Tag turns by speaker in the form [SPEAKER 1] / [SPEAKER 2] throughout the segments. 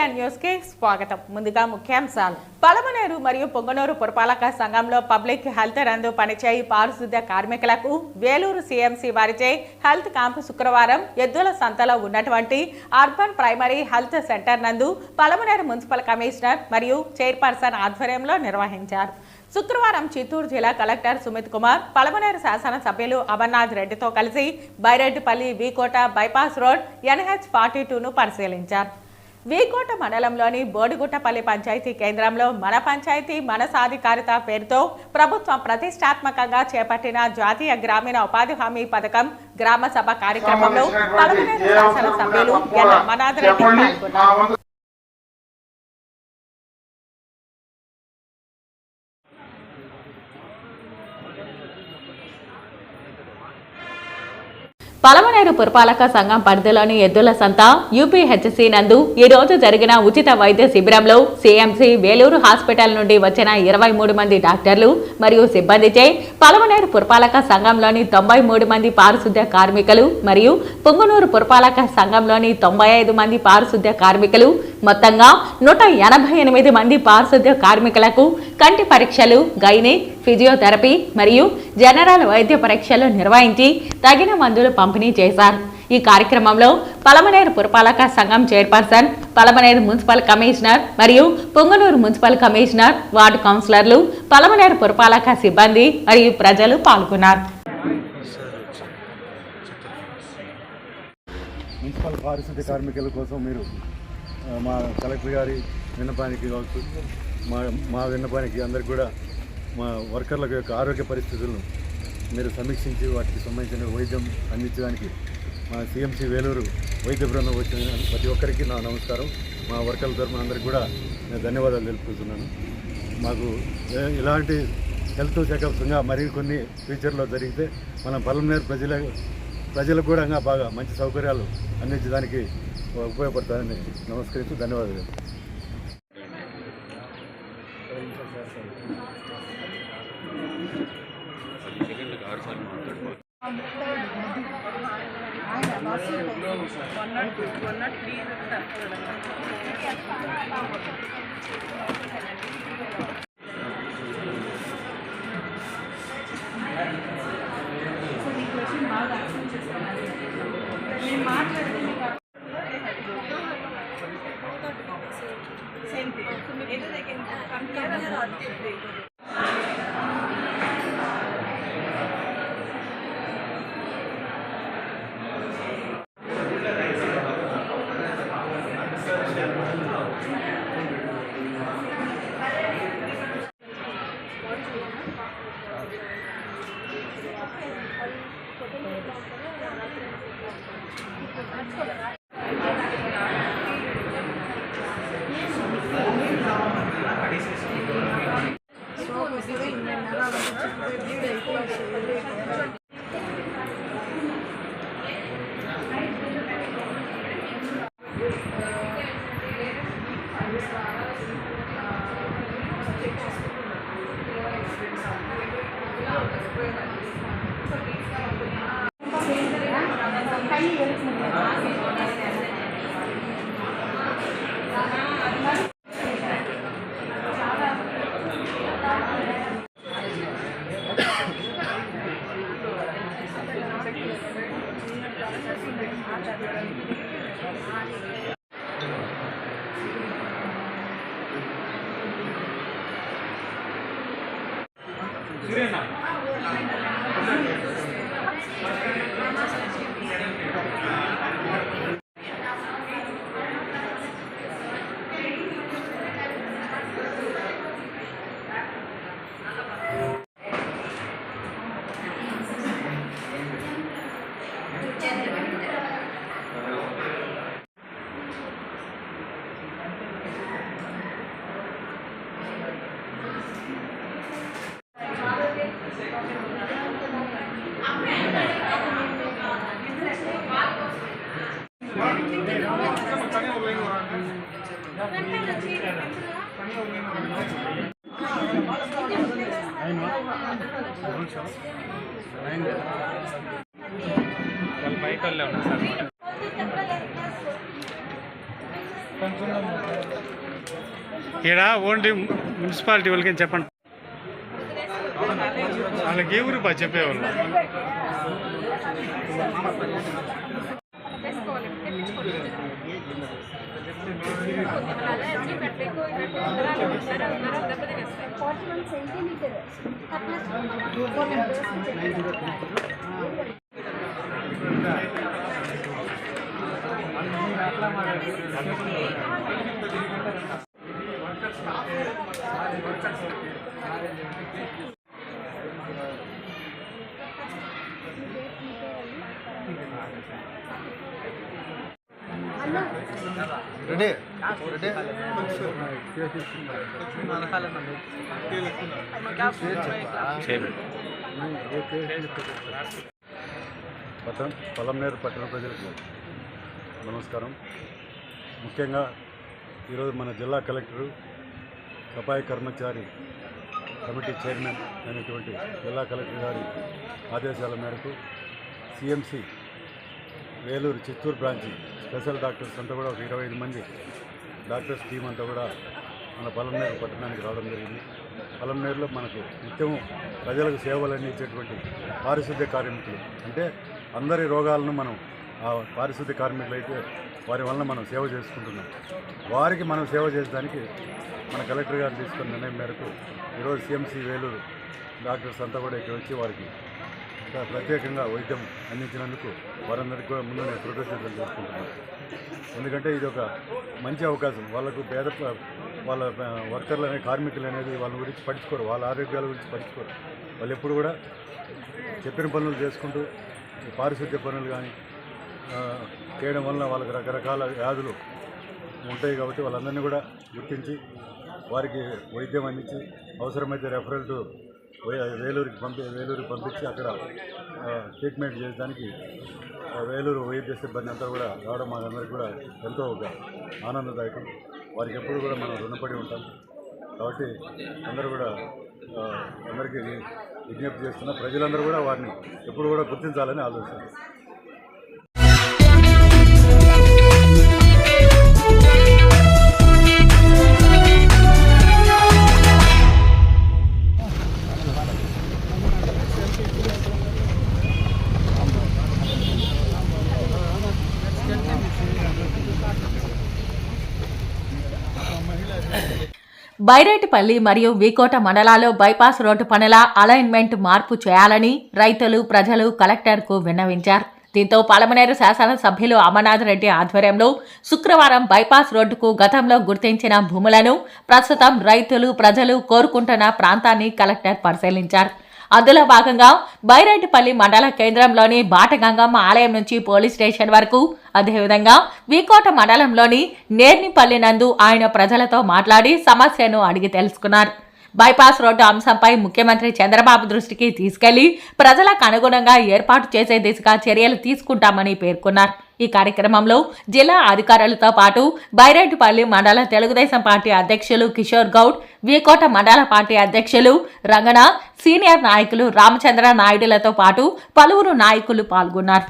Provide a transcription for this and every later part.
[SPEAKER 1] KTN news కి స్వాగతం. ముందుగా ముఖ్యాంశాలు. పలమనేరు మరియు పొంగనూరు పురపాలక సంఘంలో పబ్లిక్ హెల్త్ నందు పనిచేయి పారిశుద్ధ్య కార్మికులకు వేలూరు CMC వారిచే హెల్త్ క్యాంప్ శుక్రవారం ఎద్దుల సంతలో ఉన్నటువంటి అర్బన్ ప్రైమరీ హెల్త్ సెంటర్ నందు పలమనేరు మున్సిపల్ కమిషనర్ మరియు చైర్పర్సన్ ఆధ్వర్యంలో నిర్వహించారు. శుక్రవారం చిత్తూరు జిల్లా కలెక్టర్ సుమిత్ కుమార్ పలమనేరు శాసన సభ్యులు అమర్నాథ్ రెడ్డితో కలిసి బైరెడ్డిపల్లి వీకోట బైపాస్ రోడ్ NH42ను పరిశీలించారు. వీకోట మండలంలోని బోడిగుట్టపల్లి పంచాయతీ కేంద్రంలో మన పంచాయతీ మన సాధికారిత పేరుతో ప్రభుత్వం ప్రతిష్టాత్మకంగా చేపట్టిన జాతీయ గ్రామీణ ఉపాధి హామీ పథకం గ్రామ సభ కార్యక్రమంలో పలమనేరు శాసన సభ్యులు అమర్నాథ్ రెడ్డి పాల్గొన్నారు. పలమనేరు పురపాలక సంఘం పరిధిలోని ఎద్దుల సంత UPHC నందు ఈ రోజు జరిగిన ఉచిత వైద్య శిబిరంలో CMC వేలూరు హాస్పిటల్ నుండి వచ్చిన 23 మంది డాక్టర్లు మరియు సిబ్బందిచే పలమనేరు పురపాలక సంఘంలోని 93 మంది పారిశుద్ధ్య కార్మికులు మరియు పొంగనూరు పురపాలక సంఘంలోని 95 మంది పారిశుద్ధ్య కార్మికులు మొత్తంగా 188 మంది పారిశుద్ధ్య కార్మికులకు కంటి పరీక్షలు, గైనిక్, ఫిజియోథెరపీ మరియు జనరల్ వైద్య పరీక్షలు నిర్వహించి తగిన మందులు పంపిణీ చేశారు. ఈ కార్యక్రమంలో పలమనేరు పురపాలక సంఘం చైర్పర్సన్, పలమనేరు మున్సిపల్ కమిషనర్ మరియు పొంగనూరు మున్సిపల్ కమిషనర్, వార్డు కౌన్సిలర్లు, పలమనేరు పురపాలక సిబ్బంది మరియు ప్రజలు పాల్గొన్నారు.
[SPEAKER 2] మున్సిపల్ పారిశుద్ధ్య కార్మికుల కోసం మీరు మా కలెక్టర్ గారి విన్నపానికి కావచ్చు, మా విన్నపానికి అందరికి కూడా మా వర్కర్ల యొక్క ఆరోగ్య పరిస్థితులను మీరు సమీక్షించి వాటికి సంబంధించిన వైద్యం అందించడానికి మా CMC వేలూరు వైద్య బృందం వచ్చిన ప్రతి ఒక్కరికి నా నమస్కారం. మా వర్కర్ల తరఫున అందరికీ కూడా నేను ధన్యవాదాలు తెలుపుతున్నాను. మాకు ఇలాంటి హెల్త్ చెకప్స్ ఇంకా మరికొన్ని ఫ్యూచర్లో జరిగితే మనం పలమనేరు ప్రజలకు కూడా ఇంకా బాగా మంచి సౌకర్యాలు అందించడానికి ఉపయోగపడతాయని నమస్కరిస్తూ ధన్యవాదాలు.
[SPEAKER 3] వాళ్ళు బయట వాళ్ళే ఉన్నారు సార్. ఇక్కడ ఓన్లీ మున్సిపాలిటీ వాళ్ళకి చెప్పండి. వాళ్ళకి ఏ ఊరు చెప్పేవాళ్ళు.
[SPEAKER 2] పలమనేరు పట్టణ ప్రజలకు నమస్కారం. ముఖ్యంగా ఈరోజు మన జిల్లా కలెక్టరు సఫాయి కర్మచారి కమిటీ చైర్మన్ అయినటువంటి జిల్లా కలెక్టర్ గారి ఆదేశాల మేరకు CMC Vellore Chittoor branch special doctors అంతా కూడా ఒక 25 మంది డాక్టర్స్ టీం అంతా కూడా మన పలమనేరు పట్టణానికి రావడం జరిగింది. పలమనేరులో మనకు నిత్యం ప్రజలకు సేవలు అందించేటువంటి పారిశుద్ధ్య కార్మికులు, అంటే అందరి రోగాలను మనం ఆ పారిశుద్ధ్య కార్మికులు అయితే వారి వలన మనం సేవ చేసుకుంటున్నాం. వారికి మనం సేవ చేయడానికి మన కలెక్టర్ గారు తీసుకున్న నిర్ణయం మేరకు ఈరోజు సిఎంసి వేలూరు డాక్టర్స్ అంతా కూడా ఇక్కడ వచ్చి వారికి ప్రత్యేకంగా వైద్యం అందించినందుకు వారందరికీ కూడా ముందు నేను కృతజ్ఞతలు చేసుకుంటున్నాను. ఎందుకంటే ఇది ఒక మంచి అవకాశం. వాళ్ళకు వాళ్ళ వర్కర్లు అనే కార్మికులు అనేది వాళ్ళ గురించి పట్టించుకోరు, వాళ్ళ ఆరోగ్యాల గురించి పట్టించుకోరు. వాళ్ళు ఎప్పుడు కూడా చెప్పిన పనులు చేసుకుంటూ పారిశుద్ధ్య పనులు కానీ చేయడం వల్ల వాళ్ళకి రకరకాల వ్యాధులు ఉంటాయి. కాబట్టి వాళ్ళందరినీ కూడా గుర్తించి వారికి వైద్యం అందించి అవసరమైతే రెఫరల్ టు వేలూరికి పంపించి అక్కడ ట్రీట్మెంట్ చేయడానికి వేలూరు వైద్య సిబ్బంది అంతా కూడా రావడం మాకందరికీ కూడా ఎంతో ఒక ఆనందదాయకం. వారికి ఎప్పుడు కూడా మనం రుణపడి ఉంటాం. కాబట్టి అందరూ కూడా అందరికీ విజ్ఞప్తి చేస్తున్న ప్రజలందరూ కూడా వారిని ఎప్పుడు కూడా గుర్తించాలని ఆలోచిస్తున్నారు.
[SPEAKER 1] బైరేటిపల్లి మరియు వీకోట మండలాల్లో బైపాస్ రోడ్డు పనుల అలైన్మెంట్ మార్పు చేయాలని రైతులు, ప్రజలు కలెక్టర్కు విన్నవించారు. దీంతో పలమనేరు శాసనసభ్యులు అమర్నాథ్ రెడ్డి ఆధ్వర్యంలో శుక్రవారం బైపాస్ రోడ్డుకు గతంలో గుర్తించిన భూములను ప్రస్తుతం రైతులు, ప్రజలు కోరుకుంటున్న ప్రాంతాన్ని కలెక్టర్ పరిశీలించారు. అందులో భాగంగా బైరేటిపల్లి మండల కేంద్రంలోని బాటగంగమ్మ ఆలయం నుంచి పోలీస్ స్టేషన్ వరకు, అదేవిధంగా వీకోట మండలంలోని నేర్నిపల్లి నందు ఆయన ప్రజలతో మాట్లాడి సమస్యను అడిగి తెలుసుకున్నారు. బైపాస్ రోడ్డు అంశంపై ముఖ్యమంత్రి చంద్రబాబు దృష్టికి తీసుకెళ్లి ప్రజలకు అనుగుణంగా ఏర్పాటు చేసే దిశగా చర్యలు తీసుకుంటామని పేర్కొన్నారు. ఈ కార్యక్రమంలో జిల్లా అధికారులతో పాటు బైరేటిపల్లి మండల తెలుగుదేశం పార్టీ అధ్యక్షులు కిషోర్ గౌడ్, వీకోట మండల పార్టీ అధ్యక్షులు రంగనాథ్, సీనియర్ నాయకులు రామచంద్ర నాయుడులతో పాటు పలువురు నాయకులు పాల్గొన్నారు.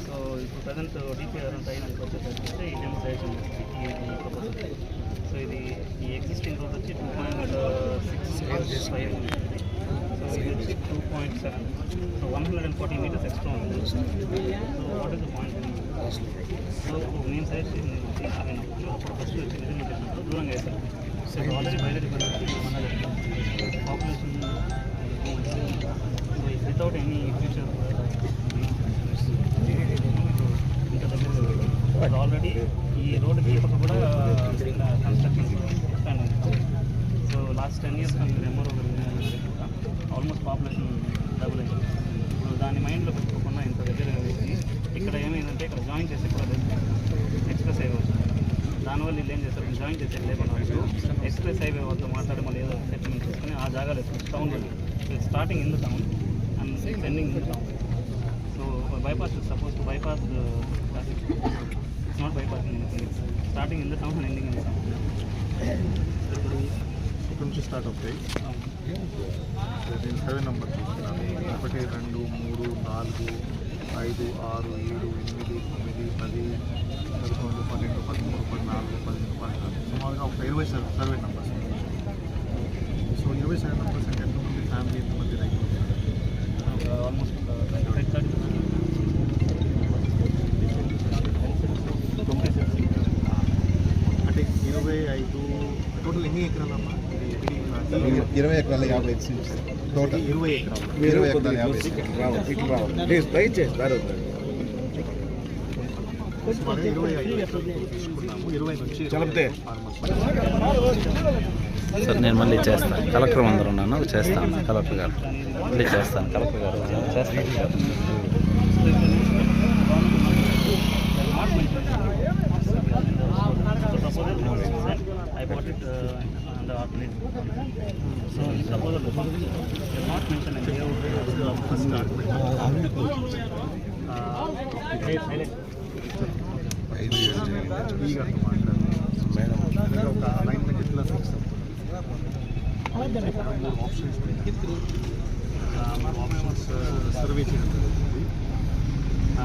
[SPEAKER 4] సో ఇప్పుడు ప్రజెంట్ డిపిఆర్ టైంకి వచ్చేసరికి ఈ డెమోన్స్ట్రేషన్ ఈ ప్రపోజల్. సో ఇది ఈ ఎగ్జిస్టింగ్ రోడ్ వచ్చి 2.65 ఉంది. సో ఇది వచ్చి 2.7. సో 140 మీటర్స్ ఎక్స్ట్రా ఉంది. So what is the point? So నేను సజెస్ట్ అప్పుడు ఫస్ట్ వచ్చి రిజర్వ్ చేసినప్పుడు దూరంగా వేస్తాను. సో ఆల్రెడీ బయట population without any future already ఈ రోడ్డుకి పక్క కూడా కన్స్ట్రక్షన్ స్టాండ్ ఉంది. సో లాస్ట్ 10 years మీరు ఎంఆర్ఓ ఆల్మోస్ట్ పాపులేషన్ డబుల్ అయింది. ఇప్పుడు దాన్ని మైండ్లో పెట్టుకోకుండా ఇంత దగ్గరగా వేసి ఇక్కడ ఏమైందంటే ఇక్కడ జాయిన్ చేసి కూడా ఎక్స్ప్రెస్ హైవే వస్తుంది. దానివల్ల వీళ్ళు ఏం చేస్తారు, జాయిన్ చేసేది లేకుండా ఎక్స్ప్రెస్ హైవే వద్ద మాట్లాడి మళ్ళీ ఏదో సెటిల్మెంట్ చేసుకుని ఆ జాగాలో టౌన్ వెళ్ళి starting in the town it's ending in the town. So bypass is supposed to bypass the traffic. It's not bypassing anything. It's starting in the town and ending in the town.
[SPEAKER 2] ఇక్కడ నుంచి start అవుతాయి. నేను 7 number చూస్తున్నాను. 1 2 3 4 5 6 7 8 9 10 11 12 13 14 15 16 సుమారుగా ఒక 20 survey numbers. So 20 survey numbers అంటే ఎంతమంది family, ఎంతమంది రైతులు?
[SPEAKER 4] Almost 30.
[SPEAKER 2] అంటే 25 టోటల్ ఎన్ని ఎకరాలమ్మా?
[SPEAKER 5] 20 ఎకరాల 50 సెంట్స్ టోటల్.
[SPEAKER 2] 20 ఎకరాలు.
[SPEAKER 5] 20 ఎకరాల 50 సెంట్స్ రావాలి. రైట్ చేస్తారు.
[SPEAKER 2] సుమారు 25 ఎకరాలు తీసుకున్నాము. 20 నుంచి
[SPEAKER 5] చలిపితే
[SPEAKER 6] సార్ నేను మళ్ళీ చేస్తాను. కలెక్టర్ అందరూ ఉన్నాను, చేస్తాను. కలెక్టర్ గారు మళ్ళీ చేస్తాను. కలెక్టర్ గారు చేస్తాను.
[SPEAKER 4] I bought it on the alternate. So suppose they're not mentioned in the
[SPEAKER 2] ఈగా మాట్లాడారు. ఒక అలైన్మెంట్ ఎట్లా చేస్తాం? ఆప్షన్స్ సర్వే చేయడం జరుగుతుంది.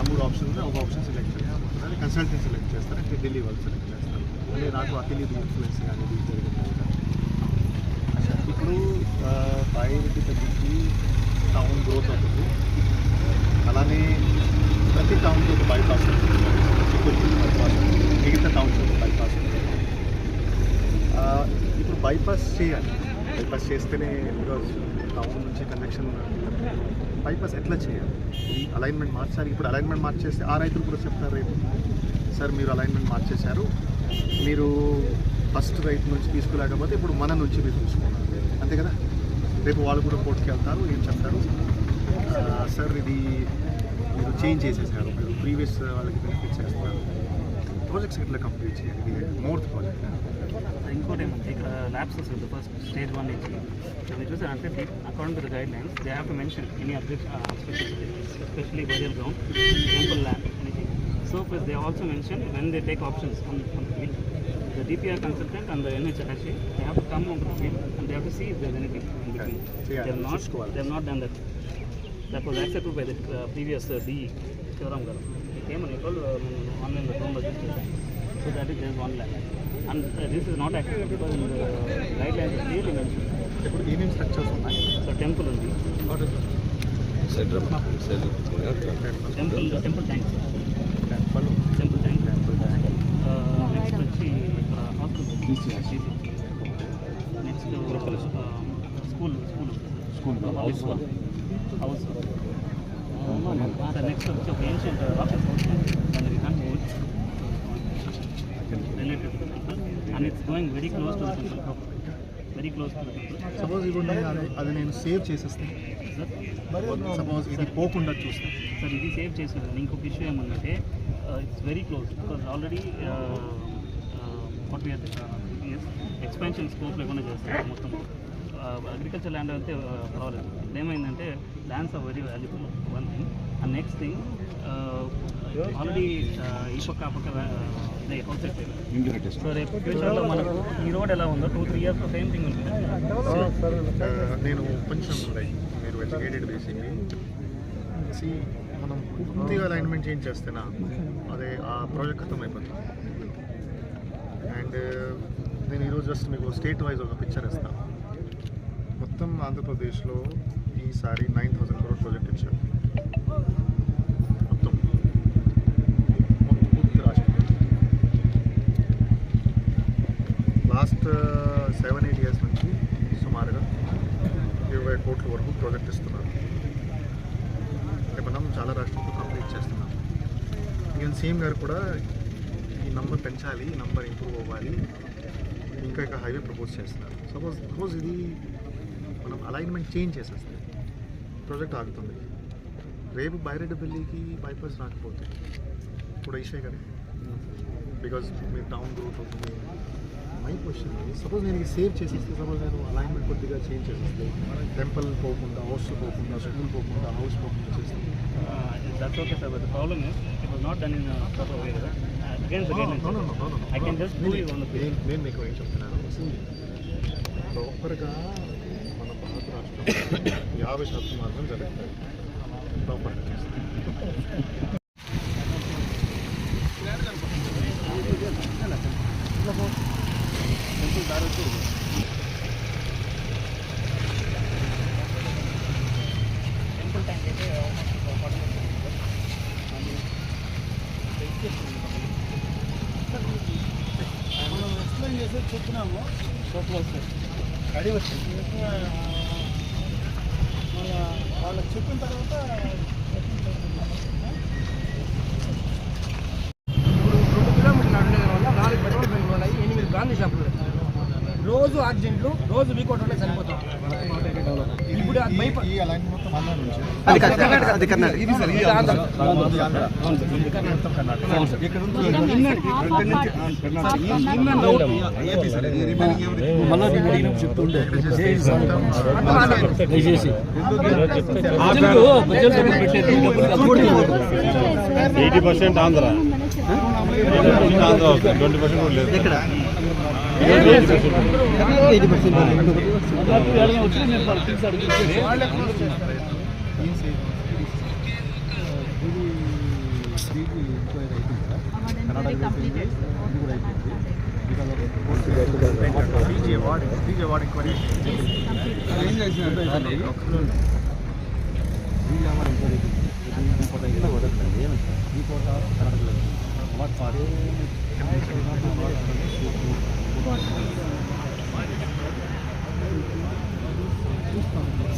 [SPEAKER 2] 3 ఆప్షన్స్, ఒక ఆప్షన్ సెలెక్ట్ చేస్తారు, కన్సల్టెంట్ సెలెక్ట్ చేస్తారు, అంటే ఢిల్లీ వాళ్ళు సెలెక్ట్ చేస్తారు. అంటే నాకు అఖిలీది ఇన్ఫ్లుయెన్స్ కానీ ఇప్పుడు బయలుకి తగ్గించి టౌన్ గ్రోత్ అవుతుంది. అలానే ప్రతి టౌన్కి ఒక బైపాస్ ఉంటుంది, బైపాస్ మిగతా టౌన్కి ఒక బైపాస్ ఉంటుంది. ఇప్పుడు బైపాస్ చేయాలి. బైపాస్ చేస్తేనే బికాజ్ టౌన్ నుంచి కనెక్షన్. బైపాస్ ఎట్లా చేయాలి? ఈ అలైన్మెంట్ మార్చాలి. ఇప్పుడు అలైన్మెంట్ మార్చేస్తే ఆ రైతులు కూడా చెప్తారు రేపు, సార్ మీరు అలైన్మెంట్ మార్చేశారు, మీరు ఫస్ట్ రైతు నుంచి తీసుకోలేకపోతే ఇప్పుడు మన నుంచి మీరు తీసుకున్నారు, అంతే కదా? రేపు వాళ్ళు కూడా కోర్టుకి వెళ్తారు, ఏం చెప్తారు, సార్ ఇది మీరు చేంజ్ చేసేసారు, మీరు ప్రీవియస్ వాళ్ళకి బెనిఫిట్ చేస్తున్నారు. ప్రాజెక్ట్స్ ఎట్లా కంప్లీట్ చేయాలి? ఇది మోర్త్ ప్రాజెక్ట్.
[SPEAKER 4] ఇంకోటి ఏమంటే ఇక్కడ ల్యాబ్సెస్ ఉంది. ఫస్ట్ స్టేజ్ 1 నుంచి మీరు చూసారంటే according to the guide lines they have to mention any especially burial ground, temple land, anything. So plus they also mentioned when they take options on the field, the DPR consultant and the NHRC, they have to come onto the field and they have to see if there is anything in between. They have not done that. That was accepted by the previous DE, Shivaram Garu. He came and he told online the home registration. So that is there is 1 lakh. And this is not accepted because in the guidelines is clearly mentioned.
[SPEAKER 2] ఇప్పుడు ఏమేమి structures ఉన్నాయి?
[SPEAKER 4] So temple ఉంది. Temple tanks. Temple tank. Next వచ్చి ఇక్కడ hospital. Next school house. Sir next వచ్చి ఒక ancient office house దాన్ని return related to the temple and it's going very close to the temple. Very close to the temple.
[SPEAKER 2] Suppose ఇప్పుడు అది నేను save చేసేస్తే, suppose ఇది పోకుండా చూస్తే,
[SPEAKER 4] సార్ ఇది సేవ్ చేసేది. ఇంకొక ఇష్యూ ఏమన్నంటే it's very close because already expansion scope లేకుండా చేస్తారు మొత్తం. అగ్రికల్చర్ ల్యాండ్ అయితే పర్వాలేదు. ఇప్పుడు ఏమైందంటే lands are very valuable, 1 thing. And next thing already ఈ పక్క ఆ పక్క హౌస్ అయిపోయింది. సో రేపు ఫ్యూచర్లో మనకు ఈ రోడ్ ఎలా ఉందో 2-3 ఇయర్స్లో సేమ్ థింగ్ ఉంటుంది.
[SPEAKER 2] నేను కొంచెం మీరు ఎడ్యుకేటెడ్ బేసిక్లీ మనం పూర్తిగా అలైన్మెంట్ చేంజ్ చేస్తేనా అదే ఆ ప్రాజెక్ట్ ఖతం అయిపోతుంది. అండ్ నేను ఈరోజు జస్ట్ మీకు స్టేట్ వైజ్ ఒక పిక్చర్ ఇస్తాను. మొత్తం ఆంధ్రప్రదేశ్లో ఈసారి 9,000 crore ప్రాజెక్ట్ ఇచ్చారు. మొత్తం పూర్తి రాష్ట్రం లాస్ట్ 7-8 years నుంచి సుమారుగా 20 కోట్ల వరకు ప్రాజెక్ట్ ఇస్తున్నారు. మనం చాలా రాష్ట్రాలతో కంప్లీట్ చేస్తున్నాం. ఈవెన్ సీఎం గారు కూడా ఈ నంబర్ పెంచాలి, ఈ నంబర్ ఇంప్రూవ్ అవ్వాలి, ఇంకా హైవే ప్రపోజ్ చేస్తున్నారు. సపోజ్ ఇది మనం అలైన్మెంట్ చేంజ్ చేసేస్తే ప్రాజెక్ట్ ఆగుతుంది. రేపు బైరెడ్డిపల్లికి బైపాస్ రాకపోతే ఇప్పుడు ఇష్యూ కదా, బికాజ్ మీరు టౌన్ గ్రోత్ అవుతుంది,
[SPEAKER 5] మై క్వశ్చన్ సపోజ్ నేను సేవ్ చేసేస్తే, సపోజ్ నేను అలైన్మెంట్ కొద్దిగా చేంజ్ చేసేస్తే, టెంపుల్ పోకుండా, హౌస్ పోకుండా, స్కూల్ పోకుండా, హౌస్ పోకుండా చేస్తే
[SPEAKER 4] that's okay sir. But the problem is it was not done in proper way కదా. Against the guidelines I can just do it on the place.
[SPEAKER 5] నేను మీకు ఏం చెప్తున్నాను, ప్రాపర్గా మన భారత రాష్ట్రంలో 50% మాత్రం జరుగుతుంది ప్రాపర్గా చేస్తే.
[SPEAKER 7] మనం ఎక్స్ప్లెయిన్ చేసి చెప్పినాము,
[SPEAKER 5] రెడీ వచ్చింది
[SPEAKER 7] మన వాళ్ళకి చెప్పిన తర్వాత ఇప్పుడు 2 కిలోమీటర్లు ఉండేది వల్ల 4 పెట్రోల్ బంకులు ఉన్నాయి, 8 బ్రాండ్ షాపులు. రోజు యాక్సిడెంట్లు, రోజు వీకోట్ వల్ల చనిపోతాం. ఇప్పుడు అది
[SPEAKER 5] ఈ అలైన్మెంట్ మొత్తం ఆంధ్ర నుంచి
[SPEAKER 6] అది కర్ణాటక.
[SPEAKER 5] ఇది సార్, ఇది ఆంధ్ర. ఇక్కడ ఏపీ సార్, ఇది రిమైనింగ్ ఎవరికి చెప్తుండే దయచేసి
[SPEAKER 2] 80% ఆంధ్ర, 20% కూడా లేదు.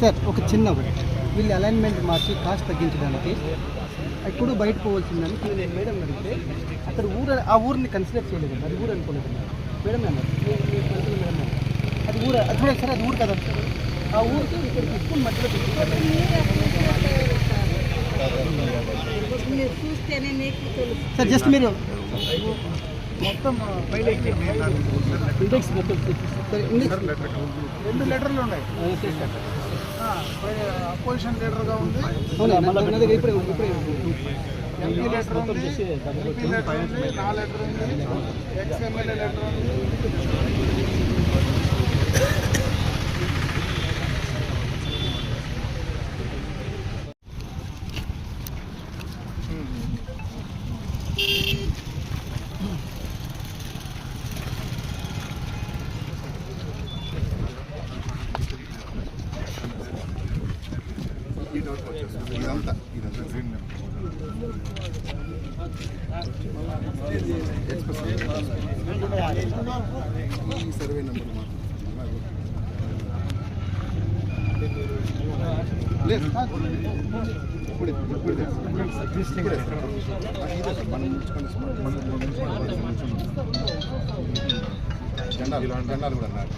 [SPEAKER 7] సార్ ఒక చిన్న వీళ్ళు అలైన్మెంట్ మార్చి కాస్ట్ తగ్గించడానికి ఎప్పుడు బయట పోవాల్సిందని నేను మేడం అడిగితే అక్కడ ఆ ఊరిని కన్సిడర్ చేయలేదు, అది ఊరు అనుకోలేదు మేడం అన్నారు. మేడం అది ఊరు, అది చూడండి సార్, అది ఊరు కదా, ఆ ఊరికి ఇక్కడ తీసుకుని మధ్యలో సార్ జస్ట్ మీరు మొత్తం ఇండెక్స్ మొత్తం 2 లెటర్లు ఉన్నాయి. అపోజిషన్ లీడర్గా ఉంది, ఇప్పుడు ఎంపీ లెటర్ ఉంది, ఎంపీ లెటర్ ఉంది, నా లెటర్ ఉంది, ఎక్స్ ఎమ్మెల్యే లెటర్ ఉంది.
[SPEAKER 5] ఇదంతా గ్రీన్ ఈ సర్వే నెంబర్ జెండాలు కూడా అన్నారు.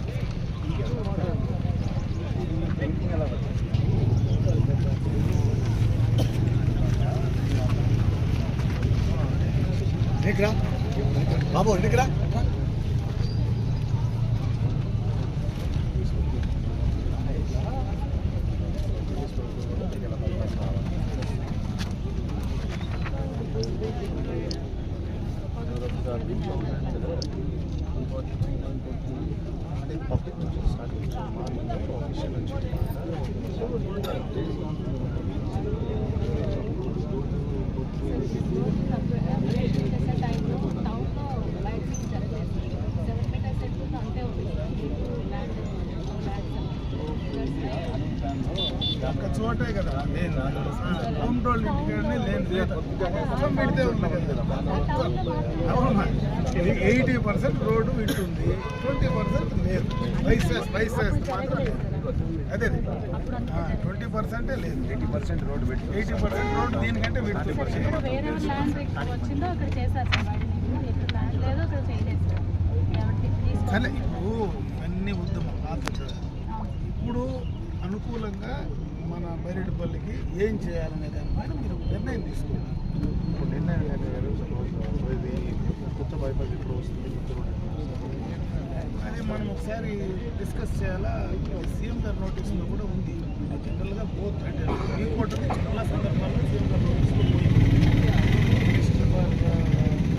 [SPEAKER 5] బాబు ఇంటికిరా. పబ్లిక్ నుంచి స్టార్ట్ ఆఫీషియల్ నుంచి ఒక్క చోటే కదా నేను హోమ్ టోల్ ఇంటికాడనే లేదు పెడితే ఉన్నది 80% రోడ్డు ఇటుంది, 20% లేదు. వైసెస్ మాత్రం లేదు. అదే 20% లేదు, 80% రోడ్డు పెట్టి 80% రోడ్డు దీనికంటే సరే. ఇప్పుడు అన్ని ఉద్యమం ఇప్పుడు అనుకూలంగా మన బైరెడ్డిపల్లికి ఏం చేయాలనే దానిపైన మీరు నిర్ణయం తీసుకోండి. ఇప్పుడు నిర్ణయం ఇది కొత్త బైపాస్ ఇప్పుడు వస్తుంది, అది మనం ఒకసారి డిస్కస్ చేయాలా. సీఎం గారి నోటీసులో కూడా ఉంది. జనరల్గా బోత్ అంటే ఈ కోట చాలా సందర్భాల్లో సీఎం గారి నోటీసులో పోయింది. మినిస్టర్ ఫర్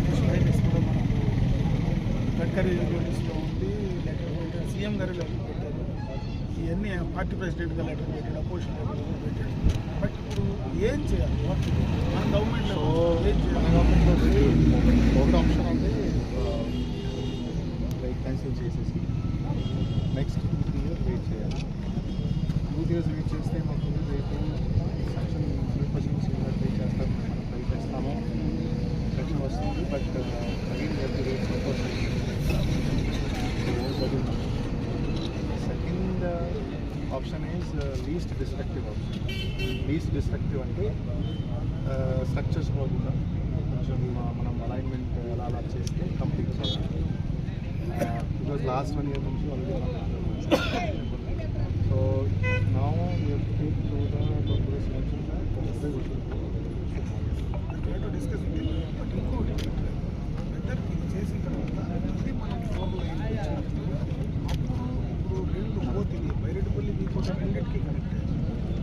[SPEAKER 5] నేషనల్ హైవేస్ కూడా మనకు గడ్కరీ నోటీస్లో ఉంది. లెటర్ సీఎం గారు లెటర్ పెట్టారు. ఇవన్నీ పార్టీ ప్రెసిడెంట్గా లెటర్ పెట్టాడు, అపోజిషన్ లెటర్ పెట్టాడు. బట్ ఇప్పుడు ఏం చేయాలి మన గవర్నమెంట్లో ఏం చేయాలి?
[SPEAKER 2] ఒక ఆప్షన్ అంటే లైక్ క్యాన్సిల్ చేసేసి నెక్స్ట్ 2 years వెయిట్ చేయాలి. 2 years వెయిట్ చేస్తే మాకు రేపు సెక్షన్ 100% పే చేస్తారు, మనం ట్రై చేస్తాము. సెక్షన్ వస్తుంది, but again rate second option is least destructive option. Least destructive అంటే స్ట్రక్చర్స్ కూడా కొంచెం మనం అలైన్మెంట్ అలా చేస్తే కంప్లీట్ చేయాలి. బికాజ్ లాస్ట్ 1 year నుంచి ఆల్రెడీ సో నా
[SPEAKER 5] డిస్కస్ బట్ ఇంకోటి వెదర్కి చేసిన తర్వాత ఇది మనం ఇప్పుడు రెండు పోతుంది. బైరెడ్డిపల్లి మీకు ఒక రెండింటికి కనెక్ట్ అయ్యింది.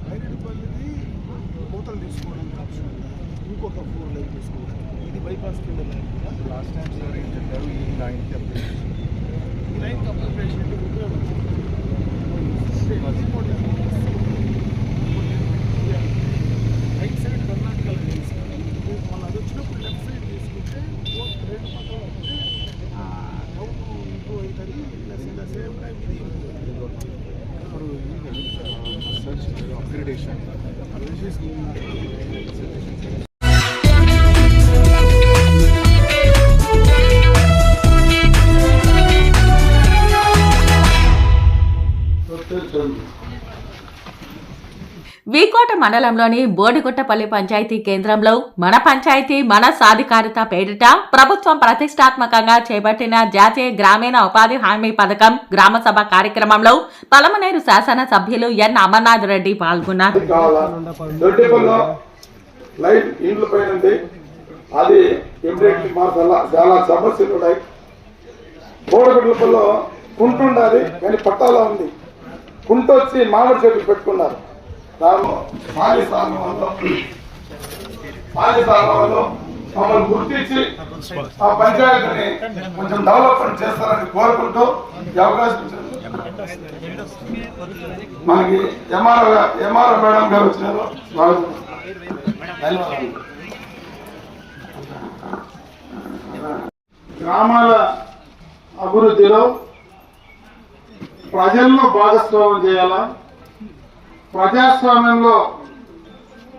[SPEAKER 5] బైరెడ్డిపల్లిది కోతలు తీసుకోవడానికి ఆప్షన్ ఉంది, ఇంకొక 4 లైన్ తీసుకోవడం. ఇది బైపాస్ కింద లైన్.
[SPEAKER 2] లాస్ట్ టైం సార్ ఏం చెప్పారు, ఈ లైన్కి అప్డేట్
[SPEAKER 5] ఈ లైన్ అప్లికేషన్ అంటే ఉపయోగం రైట్ సైడ్ కర్ణాటకలో తీసుకుంటే మన అది వచ్చినప్పుడు లెఫ్ట్ సైడ్ తీసుకుంటే రెండు పక్కన వస్తే అవును ఇంప్రూవ్ అవుతుంది. ప్లస్ సేమ్ టైం ఇది
[SPEAKER 2] ఇప్పుడు సర్చ్ అప్గ్రేడేషన్
[SPEAKER 1] వీకోట మండలంలోని బోడిగుట్టపల్లి పంచాయతీ కేంద్రంలో మన పంచాయతీ మన సాధికారిత పేరిట ప్రభుత్వం ప్రతిష్టాత్మకంగా చేపట్టిన జాతీయ గ్రామీణ ఉపాధి హామీ పథకం గ్రామ సభ కార్యక్రమంలో పలమనేరు శాసన సభ్యులు ఎన్ అమర్నాథ్ రెడ్డి పాల్గొన్నారు.
[SPEAKER 8] లైట్ ఇండ్ల పైన ఉంది, అది ఇమ్మీడియట్లీ మార్చాలా. చాలా సమస్యలు ఉన్నాయి. బోడగుడ్లపల్లో కుంట ఉండాలి, కానీ పట్టాలో ఉంది. కుంట వచ్చి మామిడి చెట్లు పెట్టుకున్నారు. దానిలో పాలిసాలలో మమ్మల్ని గుర్తించి ఆ పంచాయతీని కొంచెం డెవలప్మెంట్ చేస్తారని కోరుకుంటూ ఈ అవకాశం మనకి ఎంఆర్ఓ మేడం గారు వచ్చినారు. గ్రామాల అభివృద్ధిలో ప్రజలను భాగస్వామ్యం చేయాలా, ప్రజాస్వామ్యంలో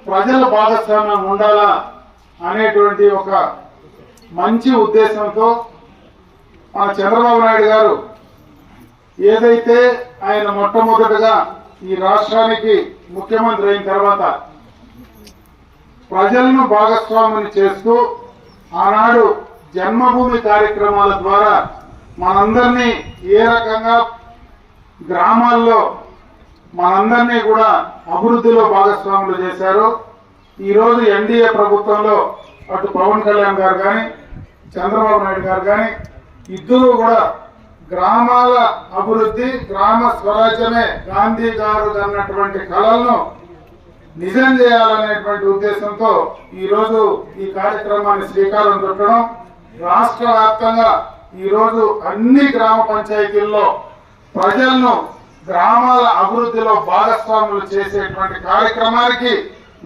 [SPEAKER 8] ప్రజల భాగస్వామ్యం ఉండాలా అనేటువంటి ఒక మంచి ఉద్దేశంతో మన చంద్రబాబు నాయుడు గారు ఏదైతే ఆయన మొట్టమొదటిగా ఈ రాష్ట్రానికి ముఖ్యమంత్రి అయిన తర్వాత ప్రజలను భాగస్వామ్యం చేస్తూ ఆనాడు జన్మభూమి కార్యక్రమాల ద్వారా మనందరినీ ఏ రకంగా గ్రామాల్లో మనందరినీ కూడా అభివృద్ధిలో భాగస్వాములు చేశారు. ఈరోజు ఎన్డీఏ ప్రభుత్వంలో అటు పవన్ కళ్యాణ్ గారు కానీ చంద్రబాబు నాయుడు గారు కానీ ఇద్దరు కూడా గ్రామాల అభివృద్ధి, గ్రామ స్వరాజ్యమే గాంధీ గారు అన్నటువంటి కళలను నిజం చేయాలనేటువంటి ఉద్దేశంతో ఈరోజు ఈ కార్యక్రమాన్ని శ్రీకారం చుట్టడం. రాష్ట్ర వ్యాప్తంగా ఈరోజు అన్ని గ్రామ పంచాయతీల్లో ప్రజలను గ్రామాల అభివృద్ధిలో భాగస్వాములు చేసేటువంటి కార్యక్రమానికి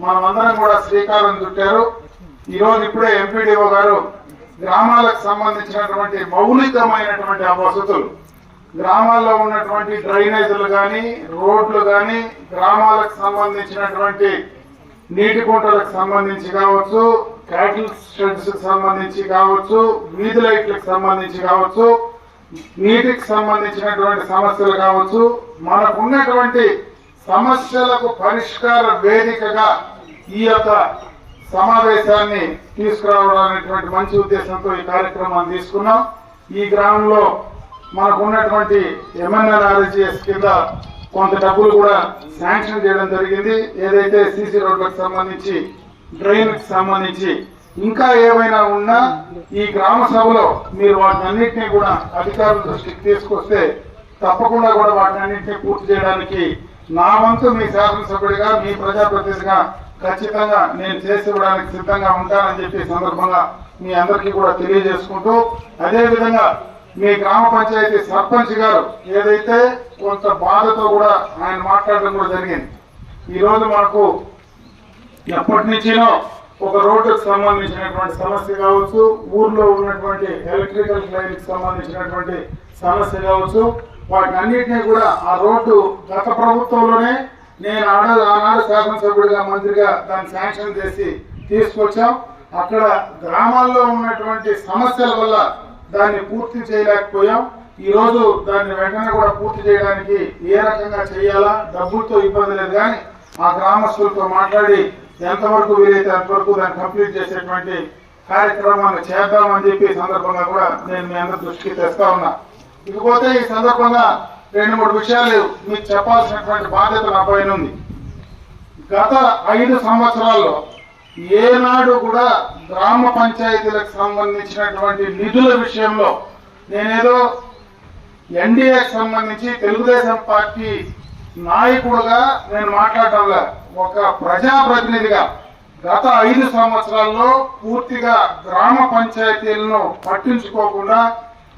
[SPEAKER 8] మనమందరం కూడా శ్రీకారం చుట్టారు. ఈరోజు ఇప్పుడే ఎంపీడీఓ గారు గ్రామాలకు సంబంధించినటువంటి మౌలికమైనటువంటి వసతులు, గ్రామాల్లో ఉన్నటువంటి డ్రైనేజీలు కానీ, రోడ్లు కానీ, గ్రామాలకు సంబంధించినటువంటి నీటి కుంటలకు సంబంధించి కావచ్చు, క్యాటిల్ షెడ్స్ కి సంబంధించి కావచ్చు, వీధి లైట్లకు సంబంధించి కావచ్చు, నీటికి సంబంధించినటువంటి సమస్యలు కావచ్చు, మనకున్నటువంటి సమస్యలకు పరిష్కార వేదికగా ఈ యొక్క సమావేశాన్ని తీసుకురావడం అనేటువంటి మంచి ఉద్దేశంతో ఈ కార్యక్రమాన్ని తీసుకున్నాం. ఈ గ్రామంలో మనకున్నటువంటి MNRGS కింద కొంత డబ్బులు కూడా శాంక్షన్ చేయడం జరిగింది. ఏదైతే సీసీ రోడ్లకు సంబంధించి, డ్రైన్కి సంబంధించి ఇంకా ఏమైనా ఉన్నా ఈ గ్రామ సభలో మీరు వాటినన్నింటినీ కూడా అధికారుల దృష్టికి తీసుకొస్తే తప్పకుండా కూడా వాటినన్నింటినీ పూర్తి చేయడానికి నా వంతు మీ శాసనసభ్యుడిగా మీ ప్రజాప్రతినిధిగా ఖచ్చితంగా నేను చేసి ఇవ్వడానికి సిద్ధంగా ఉంటానని చెప్పి సందర్భంగా మీ అందరికీ కూడా తెలియజేసుకుంటూ, అదేవిధంగా మీ గ్రామ పంచాయతీ సర్పంచ్ గారు ఏదైతే కొంత బాధతో కూడా ఆయన మాట్లాడడం కూడా జరిగింది. ఈరోజు మనకు ఎప్పటి నుంచినో ఒక రోడ్డుకు సంబంధించినటువంటి సమస్య కావచ్చు, ఊర్లో ఉన్నటువంటి ఎలక్ట్రికల్ లైన్కి సంబంధించినటువంటి సమస్య కావచ్చు, వాటిని అన్నింటినీ కూడా ఆ రోడ్డు గత ప్రభుత్వంలోనే నేను ఆనాడు శాసనసభ్యుడిగా మంత్రిగా దాన్ని శాంక్షన్ చేసి తీసుకొచ్చాం. అక్కడ గ్రామాల్లో ఉన్నటువంటి సమస్యల వల్ల దాన్ని పూర్తి చేయలేకపోయాం. ఈ రోజు దాన్ని వెంటనే కూడా పూర్తి చేయడానికి ఏ రకంగా చేయాలా, డబ్బులతో ఇబ్బంది లేదు కానీ ఆ గ్రామస్తులతో మాట్లాడి ఎంతవరకు వీలైతే అంతవరకు దాన్ని కంప్లీట్ చేసేటువంటి కార్యక్రమాన్ని చేద్దామని చెప్పి సందర్భంగా కూడా నేను మీ అందరి దృష్టికి తెస్తా ఉన్నా. ఇకపోతే ఈ సందర్భంగా 2-3 విషయాలు మీకు చెప్పాల్సినటువంటి బాధ్యత నా పైన ఉంది. గత 5 సంవత్సరాల్లో ఏనాడు కూడా గ్రామ పంచాయతీలకు సంబంధించినటువంటి నిధుల విషయంలో నేనేదో ఎన్డీఏకి సంబంధించి తెలుగుదేశం పార్టీ నాయకుడుగా నేను మాట్లాడటంలా, ఒక ప్రజాప్రతినిధిగా గత 5 సంవత్సరాల్లో పూర్తిగా గ్రామ పంచాయతీలను పట్టించుకోకుండా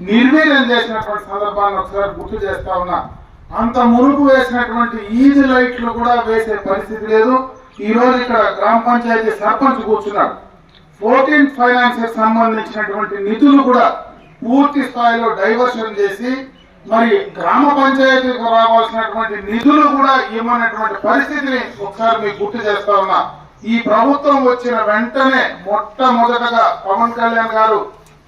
[SPEAKER 8] నిర్వీర్యం చేసినటువంటి సందర్భాన్ని ఒకసారి గుర్తు చేస్తా ఉన్నా. అంత మురుగు వేసినటువంటి ఈజీ లైట్లు కూడా వేసే పరిస్థితి లేదు. ఈ రోజు ఇక్కడ గ్రామ పంచాయతీ సర్పంచ్ కూర్చున్నాడు. 14 ఫైనాన్స్ కి సంబంధించినటువంటి నిధులు కూడా పూర్తి స్థాయిలో డైవర్షన్ చేసి మరి గ్రామ పంచాయతీకి రావాల్సినటువంటి నిధులు కూడా ఇవ్వనటువంటి పరిస్థితిని ఒకసారి మీకు గుర్తు చేస్తా ఉన్నా. ఈ ప్రభుత్వం వచ్చిన వెంటనే మొట్టమొదటగా పవన్ కళ్యాణ్ గారు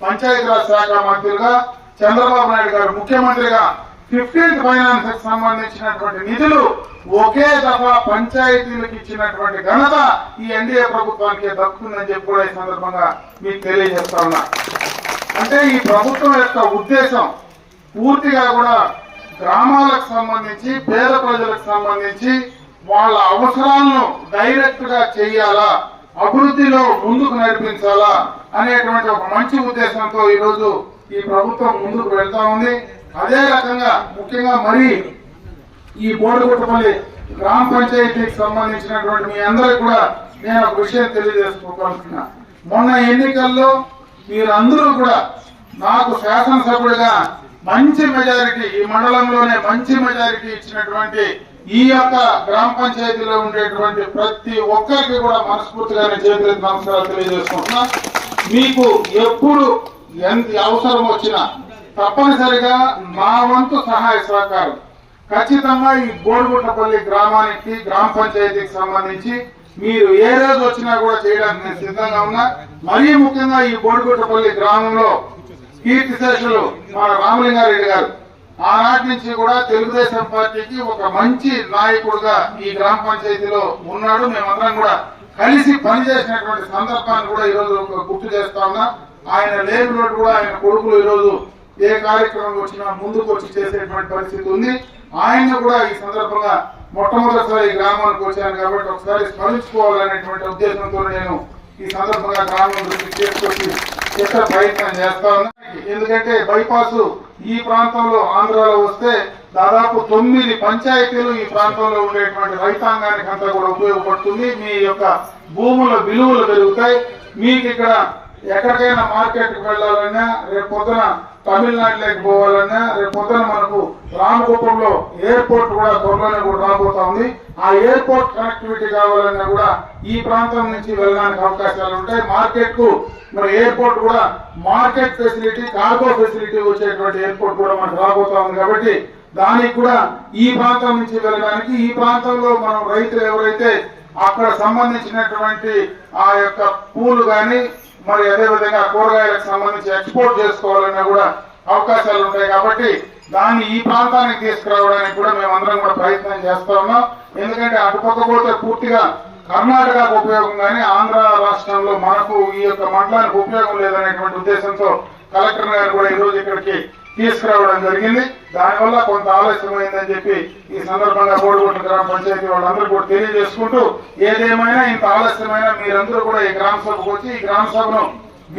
[SPEAKER 8] పంచాయతీరాజ్ శాఖ మంత్రిగా, చంద్రబాబు నాయుడు గారు ముఖ్యమంత్రిగా 15th ఫైనాన్స్ కి సంబంధించినటువంటి నిధులు ఒకే దఫా పంచాయతీలకు ఇచ్చినటువంటి ఘనత ఈ ఎన్డీఏ ప్రభుత్వానికి దక్కుతుందని చెప్పి కూడా ఈ సందర్భంగా మీకు తెలియజేస్తా ఉన్నా. అంటే ఈ ప్రభుత్వం యొక్క ఉద్దేశం పూర్తిగా కూడా గ్రామాలకు సంబంధించి, పేద ప్రజలకు సంబంధించి వాళ్ళ అవసరాలను డైరెక్ట్ గా చేయాలా, అభివృద్ధిలో ముందుకు నడిపించాలా అనేటువంటి ఒక మంచి ఉద్దేశంతో ఈ రోజు ఈ ప్రభుత్వం ముందుకు వెళ్తా ఉంది. అదే రకంగా ముఖ్యంగా మరి ఈ బోడుగుట్టపల్లి గ్రామ పంచాయతీకి సంబంధించినటువంటి మీ అందరికి కూడా నేను ఒక విషయం తెలియజేసుకోవాలనుకున్నా. మొన్న ఎన్నికల్లో మీరందరూ కూడా నాకు శాసనసభ్యుడిగా మంచి మెజారిటీ, ఈ మండలంలోనే మంచి మెజారిటీ ఇచ్చినటువంటి ఈ యొక్క గ్రామ పంచాయతీలో ఉండేటువంటి ప్రతి ఒక్కరికి కూడా మనస్ఫూర్తిగా నేను చేతులెత్తి నమస్కారాలు తెలియజేసుకుంటున్నా. మీకు ఎప్పుడు ఎంత అవసరం వచ్చినా తప్పనిసరిగా మా వంతు సహాయ సహకారం ఖచ్చితంగా ఈ బోడుగుట్టపల్లి గ్రామానికి, గ్రామ పంచాయతీకి సంబంధించి మీరు ఏ రోజు వచ్చినా కూడా చేయడానికి నేను సిద్ధంగా ఉన్నా. మరీ ముఖ్యంగా ఈ బోడుగుట్టపల్లి గ్రామంలో కీర్తిశేషులు మన రామలింగారెడ్డి గారు ఆనాటి నుంచి కూడా తెలుగుదేశం పార్టీకి ఒక మంచి నాయకుడుగా ఈ గ్రామ పంచాయతీలో ఉన్నాడు. మేమందరం కూడా కలిసి పనిచేసినటువంటి సందర్భాన్ని కూడా ఈరోజు గుర్తు చేస్తా ఉన్నా. ఆయన లేని రోజు కూడా ఆయన కొడుకులు ఈరోజు ఏ కార్యక్రమం వచ్చినా ముందుకు వచ్చి చేసేటువంటి పరిస్థితి ఉంది. ఆయన కూడా ఈ సందర్భంగా మొట్టమొదటిసారి ఈ గ్రామానికి వచ్చాను కాబట్టి ఒకసారి స్మరించుకోవాలనేటువంటి ఉద్దేశంతో నేను ఈ సందర్భంగా గ్రామం దృష్టికి తీసుకొచ్చి చెప్పే ప్రయత్నం చేస్తా ఉన్నా. ఎందుకంటే బైపాస్ ఈ ప్రాంతంలో ఆంధ్రాలో వస్తే దాదాపు 9 పంచాయతీలు ఈ ప్రాంతంలో ఉండేటువంటి రైతాంగానికి అంతా కూడా ఉపయోగపడుతుంది. మీ యొక్క భూముల విలువలు పెరుగుతాయి. మీకు ఇక్కడ ఎక్కడికైనా మార్కెట్ కి వెళ్ళాలన్నా, రేపు పొద్దున తమిళనాడులోకి పోవాలన్నా, రేపు పొద్దున మనకు రామగుప్పంలో ఎయిర్పోర్ట్ కూడా త్వరలోనే కూడా రాబోతా ఉంది. ఆ ఎయిర్పోర్ట్ కనెక్టివిటీ కావాలన్నా కూడా ఈ ప్రాంతం నుంచి వెళ్ళడానికి అవకాశాలు ఉంటాయి. మార్కెట్ కు మరి ఎయిర్పోర్ట్ కూడా మార్కెట్ ఫెసిలిటీ, కార్గో ఫెసిలిటీ వచ్చేటువంటి ఎయిర్పోర్ట్ కూడా మనకు రాబోతా ఉంది. కాబట్టి దానికి కూడా ఈ ప్రాంతం నుంచి వెళ్ళడానికి, ఈ ప్రాంతంలో మనం రైతులు ఎవరైతే అక్కడ సంబంధించినటువంటి ఆ యొక్క పూలు కానీ మరి అదేవిధంగా కూరగాయలకు సంబంధించి ఎక్స్పోర్ట్ చేసుకోవాలన్నా కూడా అవకాశాలు ఉంటాయి. కాబట్టి దాన్ని ఈ ప్రాంతానికి తీసుకురావడానికి కూడా మేమందరం కూడా ప్రయత్నం చేస్తా ఉన్నాం. ఎందుకంటే అటుపక్క పోతే పూర్తిగా కర్ణాటకకు ఉపయోగం కానీ ఆంధ్ర రాష్ట్రంలో మనకు ఈ యొక్క మండలానికి ఉపయోగం లేదనేటువంటి ఉద్దేశంతో కలెక్టర్ గారు కూడా ఈ రోజు ఇక్కడికి తీసుకురావడం జరిగింది. దానివల్ల కొంత ఆలస్యమైందని చెప్పి ఈ సందర్భంగా కోడిగుట్ట గ్రామ పంచాయతీ వాళ్ళందరూ కూడా తెలియజేసుకుంటూ, ఏదేమైనా ఇంత ఆలస్యమైనా మీరందరూ కూడా ఈ గ్రామ సభకు వచ్చి ఈ గ్రామ సభను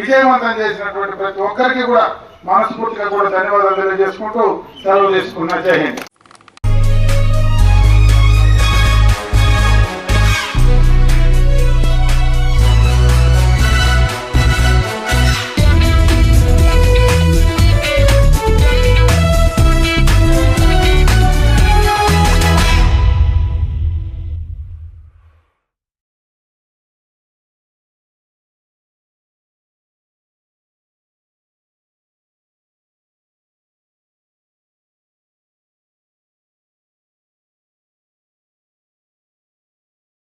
[SPEAKER 8] విజయవంతం చేసినటువంటి ప్రతి ఒక్కరికి కూడా మనస్ఫూర్తిగా కూడా ధన్యవాదాలు తెలియజేసుకుంటూ సెలవు తీసుకున్నా. జై హింద్.